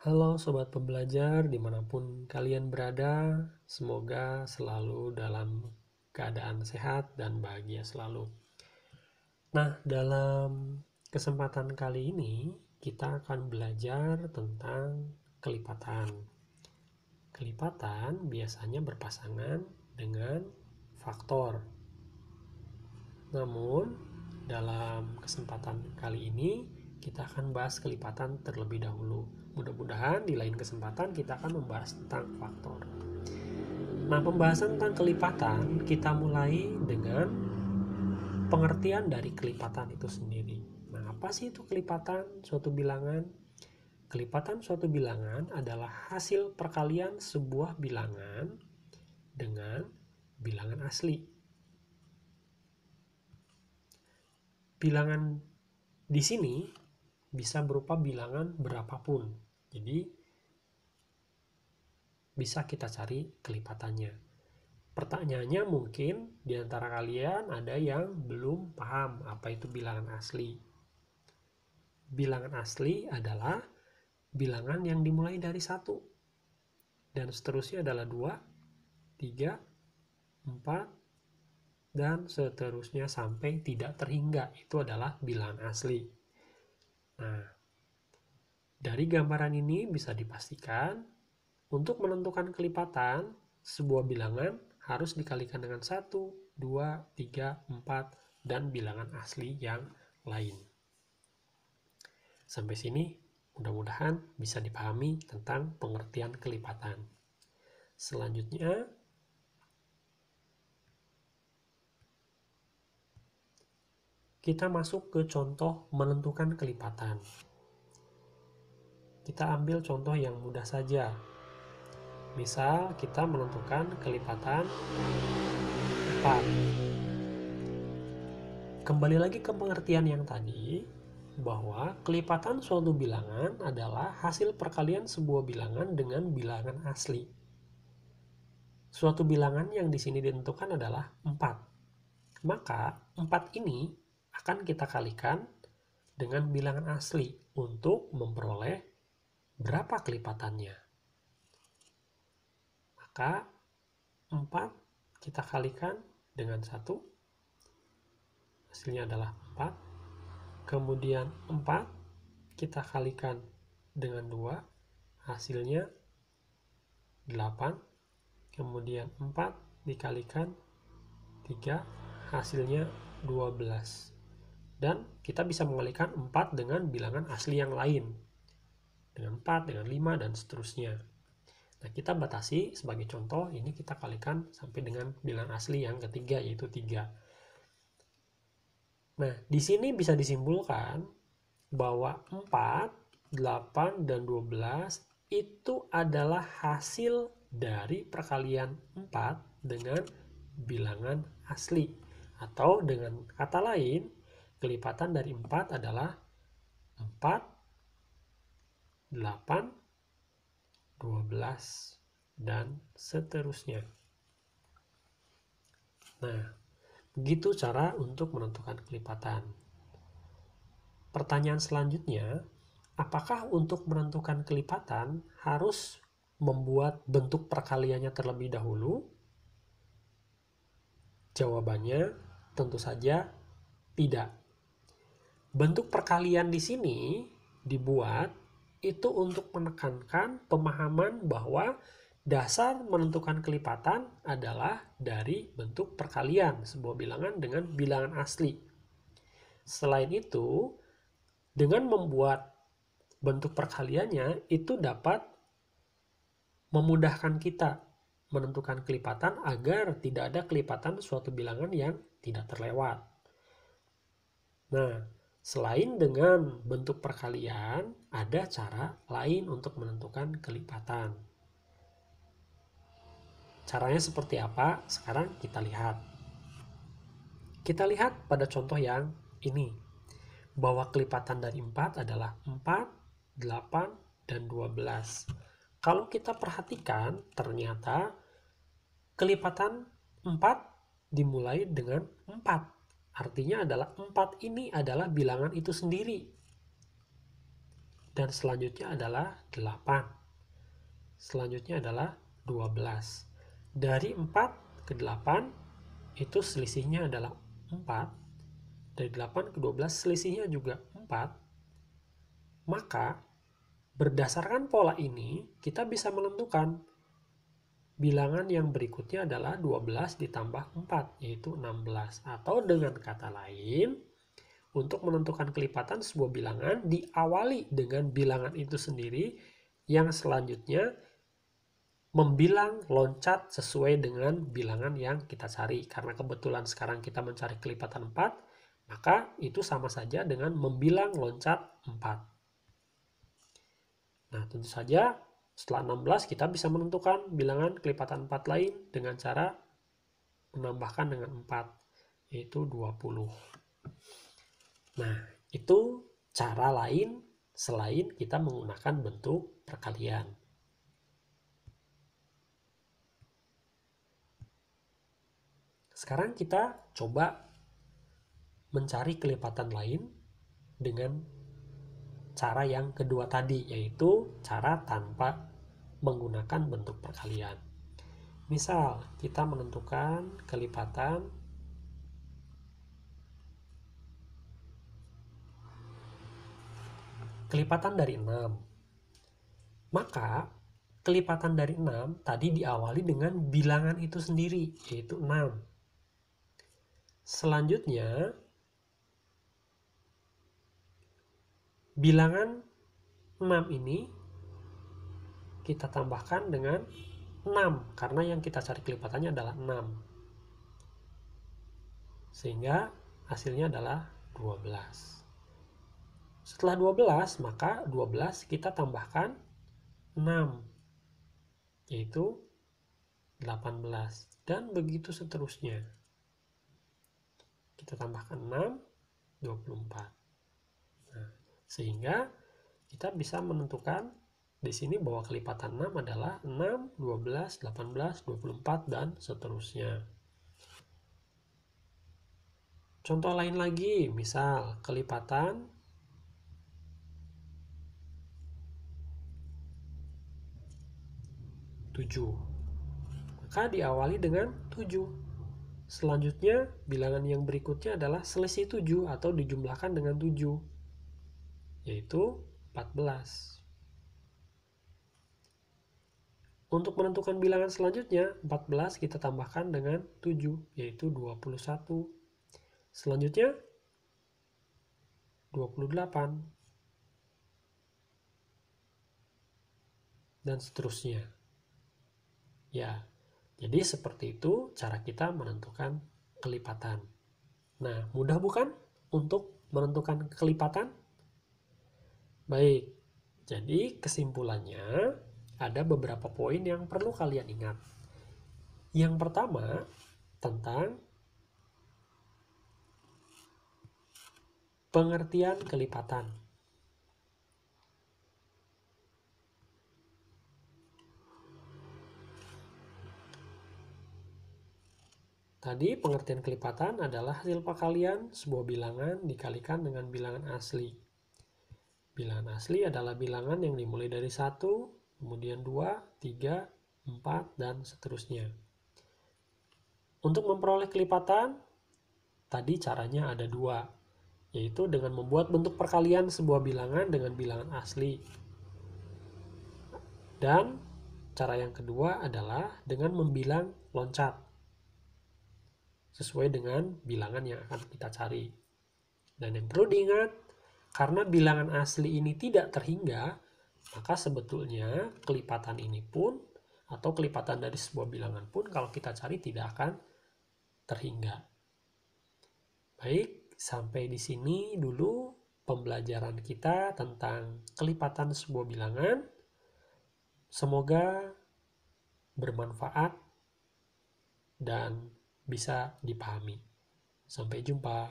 Halo sobat pembelajar dimanapun kalian berada, semoga selalu dalam keadaan sehat dan bahagia selalu. Nah, dalam kesempatan kali ini kita akan belajar tentang kelipatan. Kelipatan biasanya berpasangan dengan faktor. Namun, dalam kesempatan kali ini kita akan bahas kelipatan terlebih dahulu. Mudah-mudahan di lain kesempatan kita akan membahas tentang faktor. Nah, pembahasan tentang kelipatan kita mulai dengan pengertian dari kelipatan itu sendiri. Nah, apa sih itu kelipatan suatu bilangan? Kelipatan suatu bilangan adalah hasil perkalian sebuah bilangan dengan bilangan asli. Bilangan di sini bisa berupa bilangan berapapun. Jadi bisa kita cari kelipatannya. Pertanyaannya mungkin di antara kalian ada yang belum paham apa itu bilangan asli. Bilangan asli adalah bilangan yang dimulai dari 1 dan seterusnya adalah 2, 3, 4, dan seterusnya sampai tidak terhingga. Itu adalah bilangan asli. Nah, dari gambaran ini bisa dipastikan untuk menentukan kelipatan sebuah bilangan harus dikalikan dengan 1, 2, 3, 4, dan bilangan asli yang lain. Sampai sini mudah-mudahan bisa dipahami tentang pengertian kelipatan. Selanjutnya, kita masuk ke contoh menentukan kelipatan. Kita ambil contoh yang mudah saja. Misal kita menentukan kelipatan 4. Kembali lagi ke pengertian yang tadi, bahwa kelipatan suatu bilangan adalah hasil perkalian sebuah bilangan dengan bilangan asli. Suatu bilangan yang di sini ditentukan adalah 4. Maka 4 ini akan kita kalikan dengan bilangan asli untuk memperoleh berapa kelipatannya. Maka 4 kita kalikan dengan 1, hasilnya adalah 4. Kemudian 4 kita kalikan dengan 2, hasilnya 8. Kemudian 4 dikalikan 3, hasilnya 12. Dan kita bisa mengalikan 4 dengan bilangan asli yang lain. Dengan 4, dengan 5, dan seterusnya. Nah, kita batasi sebagai contoh, ini kita kalikan sampai dengan bilangan asli yang ketiga, yaitu 3. Nah, di sini bisa disimpulkan bahwa 4, 8, dan 12 itu adalah hasil dari perkalian 4 dengan bilangan asli. Atau dengan kata lain, kelipatan dari 4 adalah 4, 8, 12, dan seterusnya. Nah, begitu cara untuk menentukan kelipatan. Pertanyaan selanjutnya, apakah untuk menentukan kelipatan harus membuat bentuk perkaliannya terlebih dahulu? Jawabannya tentu saja tidak. Bentuk perkalian di sini dibuat itu untuk menekankan pemahaman bahwa dasar menentukan kelipatan adalah dari bentuk perkalian sebuah bilangan dengan bilangan asli. Selain itu, dengan membuat bentuk perkaliannya itu dapat memudahkan kita menentukan kelipatan agar tidak ada kelipatan suatu bilangan yang tidak terlewat. Nah, selain dengan bentuk perkalian, ada cara lain untuk menentukan kelipatan. Caranya seperti apa? Sekarang kita lihat. Kita lihat pada contoh yang ini, bahwa kelipatan dari 4 adalah 4, 8, dan 12. Kalau kita perhatikan, ternyata kelipatan 4 dimulai dengan 4. Artinya adalah 4 ini adalah bilangan itu sendiri. Dan selanjutnya adalah 8. Selanjutnya adalah 12. Dari 4 ke 8 itu selisihnya adalah 4. Dari 8 ke 12 selisihnya juga 4. Maka berdasarkan pola ini kita bisa menentukan bilangan yang berikutnya adalah 12 ditambah 4, yaitu 16. Atau dengan kata lain, untuk menentukan kelipatan sebuah bilangan diawali dengan bilangan itu sendiri yang selanjutnya membilang loncat sesuai dengan bilangan yang kita cari. Karena kebetulan sekarang kita mencari kelipatan 4, maka itu sama saja dengan membilang loncat 4. Nah, tentu saja setelah 16 kita bisa menentukan bilangan kelipatan 4 lain dengan cara menambahkan dengan 4, yaitu 20. Nah, itu cara lain selain kita menggunakan bentuk perkalian. Sekarang kita coba mencari kelipatan lain dengan cara yang kedua tadi, yaitu cara tanpa menggunakan bentuk perkalian. Misal, kita menentukan kelipatan dari 6. Maka, kelipatan dari 6 tadi diawali dengan bilangan itu sendiri, yaitu 6. Selanjutnya, bilangan 6 ini kita tambahkan dengan 6, karena yang kita cari kelipatannya adalah 6. Sehingga hasilnya adalah 12. Setelah 12, maka 12 kita tambahkan 6, yaitu 18. Dan begitu seterusnya. Kita tambahkan 6, 24. Nah, sehingga kita bisa menentukan di sini bahwa kelipatan 6 adalah 6, 12, 18, 24, dan seterusnya. Contoh lain lagi, misal kelipatan 7. Maka diawali dengan 7. Selanjutnya, bilangan yang berikutnya adalah selisih 7 atau dijumlahkan dengan 7, yaitu 14. Untuk menentukan bilangan selanjutnya, 14 kita tambahkan dengan 7, yaitu 21. Selanjutnya, 28. Dan seterusnya. Ya, jadi seperti itu cara kita menentukan kelipatan. Nah, mudah bukan untuk menentukan kelipatan? Baik, jadi kesimpulannya ada beberapa poin yang perlu kalian ingat. Yang pertama, tentang pengertian kelipatan. Tadi pengertian kelipatan adalah hasil perkalian sebuah bilangan dikalikan dengan bilangan asli. Bilangan asli adalah bilangan yang dimulai dari 1, kemudian 2, 3, 4, dan seterusnya. Untuk memperoleh kelipatan, tadi caranya ada 2, yaitu dengan membuat bentuk perkalian sebuah bilangan dengan bilangan asli. Dan cara yang kedua adalah dengan membilang loncat sesuai dengan bilangan yang akan kita cari. Dan yang perlu diingat, karena bilangan asli ini tidak terhingga, maka sebetulnya kelipatan ini pun, atau kelipatan dari sebuah bilangan pun, kalau kita cari tidak akan terhingga. Baik, sampai di sini dulu pembelajaran kita tentang kelipatan sebuah bilangan. Semoga bermanfaat dan bisa dipahami. Sampai jumpa.